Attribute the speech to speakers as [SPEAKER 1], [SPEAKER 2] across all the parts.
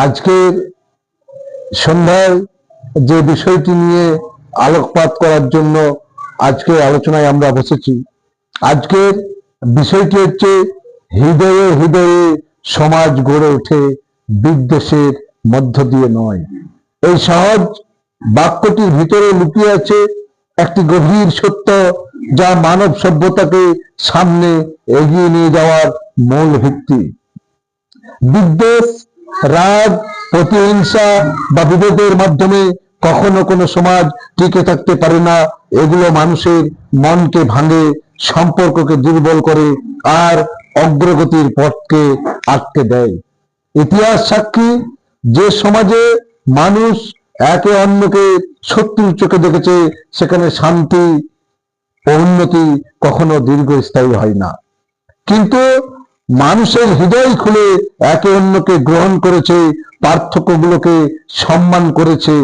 [SPEAKER 1] আজকের সন্ধ্যায় যে বিষয়টি নিয়ে আলোকপাত করার জন্য আজকে আলোচনায় আমরা বসেছি, আজকের বিষয়টি হচ্ছে হৃদয়ে হৃদয়ে সমাজ গড়ে ওঠে, বিদ্বেষের মধ্য দিয়ে নয়। এই সহজ বাক্যটির ভিতরে লুকিয়ে আছে একটি গভীর সত্য, যা মানব সভ্যতাকে সামনে এগিয়ে নিয়ে যাওয়ার মূল ভিত্তি। বিদ্বেষ, রাগ, প্রতিহিংসা বা বিভেদের মাধ্যমে কখনো কোনো সমাজ টিকে থাকতে পারে না। এগুলো মানুষের মনকে ভাঙে, সম্পর্ককে দুর্বল করে আর অগ্রগতির পথকে আটকে দেয়। ইতিহাস সাক্ষী, যে সমাজে মানুষ একে অন্যকে শত্রুর চোখে দেখেছে, সেখানে শান্তি ও উন্নতি কখনো দীর্ঘস্থায়ী হয় না। কিন্তু মানুষের হৃদয় খুলে একে অন্যকে গ্রহণ করেছে, পার্থক্যগুলোকে সম্মান করেছে,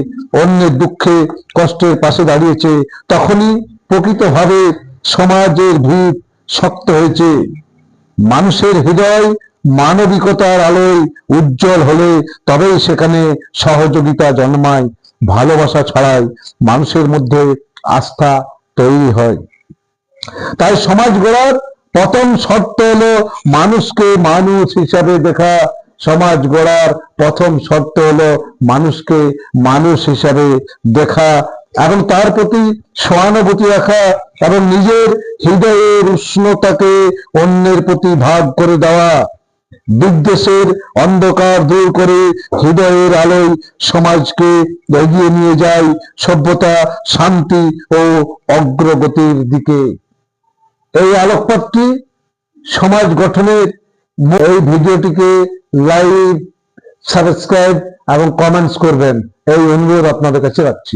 [SPEAKER 1] অন্যের দুঃখে কষ্টের পাশে দাঁড়িয়েছে, তখনই প্রকৃতভাবে সমাজের ভিত শক্ত হয়েছে। মানুষের হৃদয় মানবিকতার আলোয় উজ্জ্বল হলে তবেই সেখানে সহযোগিতা জন্মায়, ভালোবাসা ছড়ায়, মানুষের মধ্যে আস্থা তৈরি হয়। তাই সমাজ গড়ার প্রথম শর্ত হলো মানুষকে মানুষ হিসাবে দেখা। সমাজ গড়ার প্রথম শর্ত হলো মানুষকে মানুষ হিসাবে দেখা এবং তার প্রতি সহানুভূতি রাখা এবং নিজের হৃদয়ের উষ্ণতাকে অন্যের প্রতি ভাগ করে দেওয়া। বিদ্বেষের অন্ধকার দূর করে হৃদয়ের আলোয় সমাজকে এগিয়ে নিয়ে যায় সভ্যতা, শান্তি ও অগ্রগতির দিকে। এই আলোকপাতটি সমাজ গঠনের এই ভিডিওটিকে লাইক, সাবস্ক্রাইব এবং কমেন্টস করবেন, এই অনুরোধ আপনাদের কাছে রাখছি।